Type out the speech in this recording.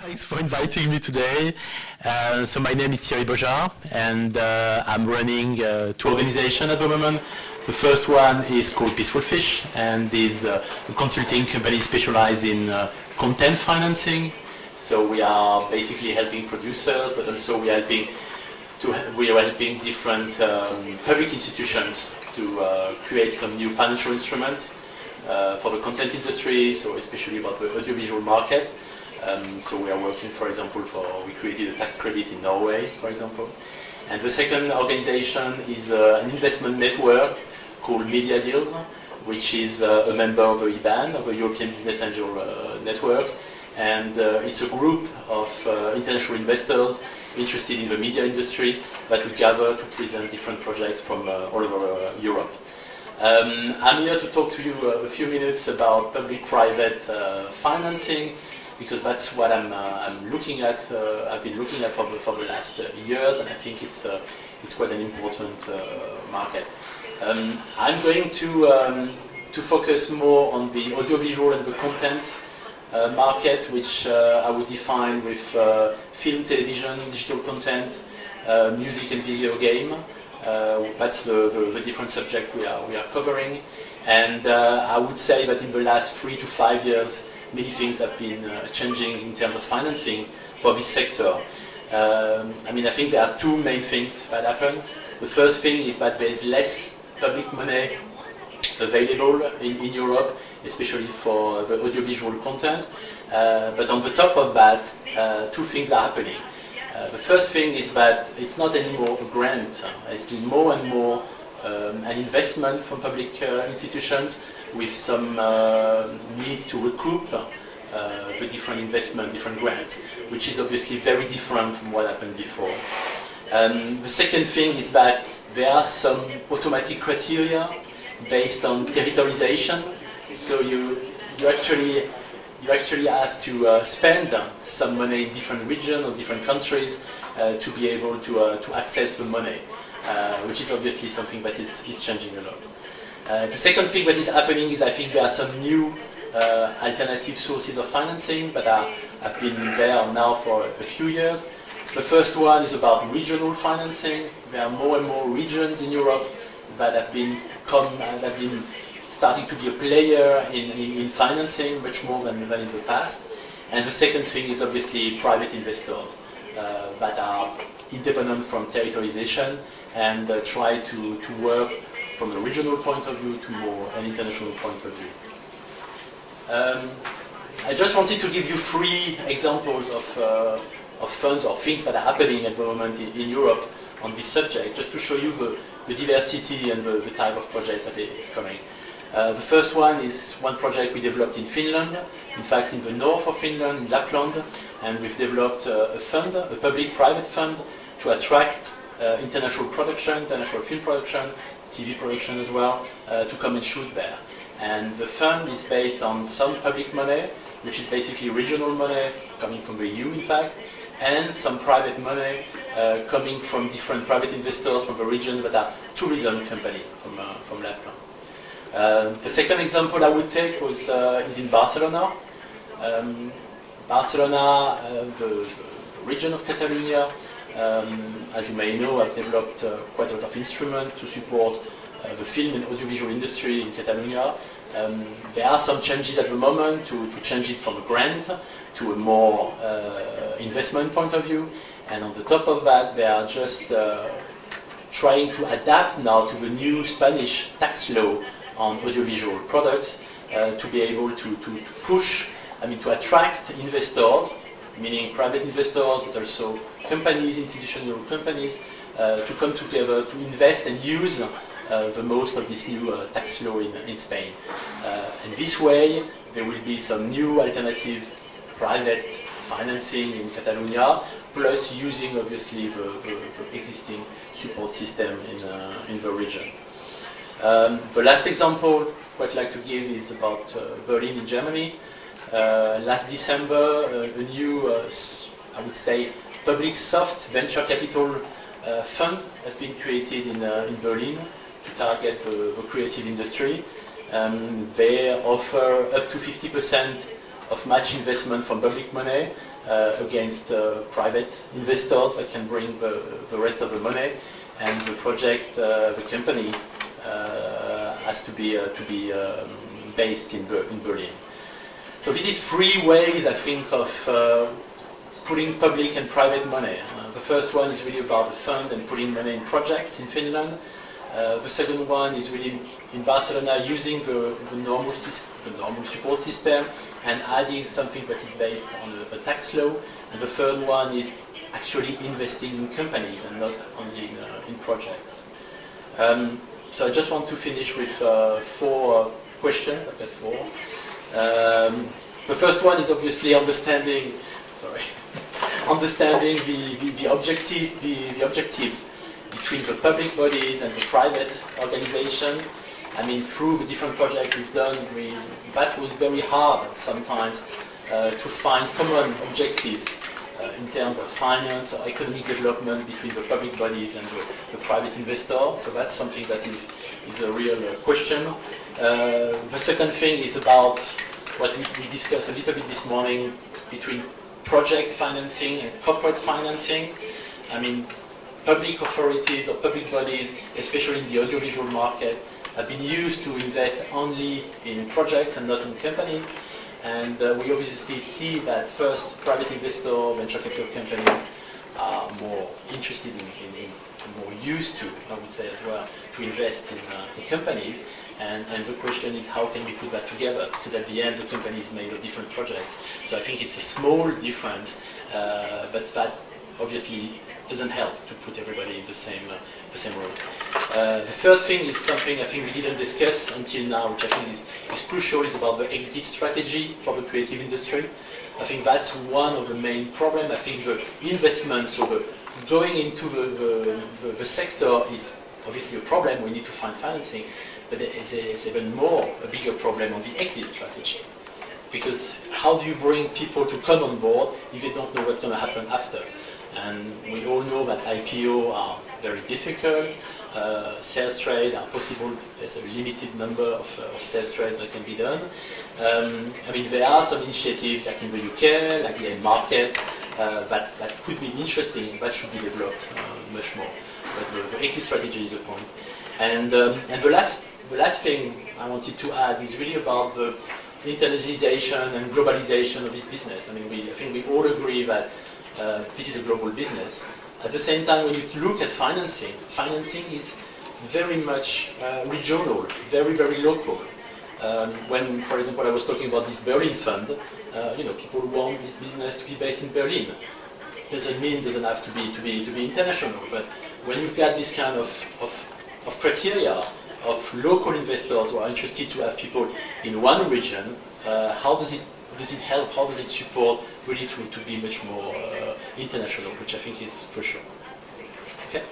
Thanks for inviting me today. So my name is Thierry Baujard, and I'm running two organizations at the moment. The first one is called Peaceful Fish, and is a consulting company specialized in content financing. So we are basically helping producers, but also we are helping different public institutions to create some new financial instruments for the content industry, so especially about the audiovisual market. So we are working, for example, we created a tax credit in Norway, for example. And the second organization is an investment network called Media Deals, which is a member of the IBAN, of the European Business Angel Network. And it's a group of international investors interested in the media industry that we gather to present different projects from all over Europe. I'm here to talk to you a few minutes about public-private financing, because that's what I'm looking at. I've been looking at for the last years, and I think it's quite an important market. I'm going to focus more on the audiovisual and the content market, which I would define with film, television, digital content, music and video game. That's the different subject we are covering, and I would say that in the last 3 to 5 years, many things have been changing in terms of financing for this sector. I think there are two main things that happen. The first thing is that there is less public money available in Europe, especially for the audiovisual content. But on the top of that, two things are happening. The first thing is that it's not anymore a grant. It's more and more an investment from public institutions with some need to recoup the different investment, different grants, which is obviously very different from what happened before. The second thing is that there are some automatic criteria based on territorialization. So you actually have to spend some money in different regions or different countries to be able to access the money, which is obviously something that is changing a lot. The second thing that is happening is I think there are some new alternative sources of financing that have been there now for a few years. The first one is about regional financing. There are more and more regions in Europe that have been starting to be a player in financing much more than in the past. And the second thing is obviously private investors that are independent from territorialization and try to work from a regional point of view to more an international point of view. I just wanted to give you 3 examples of funds or things that are happening at the moment in Europe on this subject, just to show you the diversity and the type of project that is coming. The first one is one project we developed in Finland, in fact in the north of Finland, in Lapland, and we've developed a fund, a public-private fund, to attract international production, international film production, TV production as well, to come and shoot there. And the fund is based on some public money, which is basically regional money coming from the EU, in fact, and some private money coming from different private investors from the region that are tourism company from Lapland. The second example I would take is in Barcelona. Barcelona, the region of Catalonia, as you may know, I've developed quite a lot of instruments to support the film and audiovisual industry in Catalonia. There are some changes at the moment to change it from a grant to a more investment point of view. And on the top of that, they are just trying to adapt now to the new Spanish tax law on audiovisual products to be able to push, to attract investors, meaning private investors, but also companies, institutional companies, to come together to invest and use the most of this new tax law in Spain. And this way, there will be some new alternative private financing in Catalonia, plus using obviously the existing support system in the region. The last example I'd like to give is about Berlin in Germany. Last December, a new, I would say, public soft venture capital fund has been created in Berlin to target the creative industry. They offer up to 50% of match investment from public money against private investors that can bring the rest of the money, and the project, the company, has to be based in Berlin. So this is three ways, I think, of putting public and private money. The first one is really about the fund and putting money in projects in Finland. The second one is really in Barcelona using the normal support system and adding something that is based on a tax law. And the third one is actually investing in companies and not only in projects. So I just want to finish with 4 questions. I've got 4. The first one is obviously understanding the objectives between the public bodies and the private organization. I mean, through the different projects we've done, that was very hard sometimes to find common objectives in terms of finance or economic development between the public bodies and the private investor. So that's something that is a real question. The second thing is about what we discussed a little bit this morning between project financing and corporate financing. I mean, public authorities or public bodies, especially in the audiovisual market, have been used to invest only in projects and not in companies. And we obviously see that first, private investor, venture capital companies are more interested in more used to, I would say as well, to invest in companies. And the question is, how can we put that together? Because at the end, the company is made of different projects. So I think it's a small difference, but that obviously doesn't help to put everybody in the same role. The third thing is something I think we didn't discuss until now, which I think is crucial, is about the exit strategy for the creative industry. I think that's one of the main problems. I think the investments, so the going into the sector is obviously a problem. We need to find financing. But it's even more a bigger problem on the exit strategy. Because how do you bring people to come on board if they don't know what's going to happen after? And we all know that IPO are very difficult. Sales trade are possible. There's a limited number of sales trades that can be done. I mean, there are some initiatives like in the UK, like the market, that could be interesting, that should be developed much more. But the exit strategy is the point. And the last thing I wanted to add is really about the internationalization and globalization of this business. I mean, I think we all agree that this is a global business. At the same time, when you look at financing, financing is very much regional, very, very local. When, for example, I was talking about this Berlin fund, people want this business to be based in Berlin. Doesn't have to be international. But when you've got this kind of criteria of local investors who are interested to have people in one region, how does it help? How does it support really to be much more international, which I think is crucial. Okay.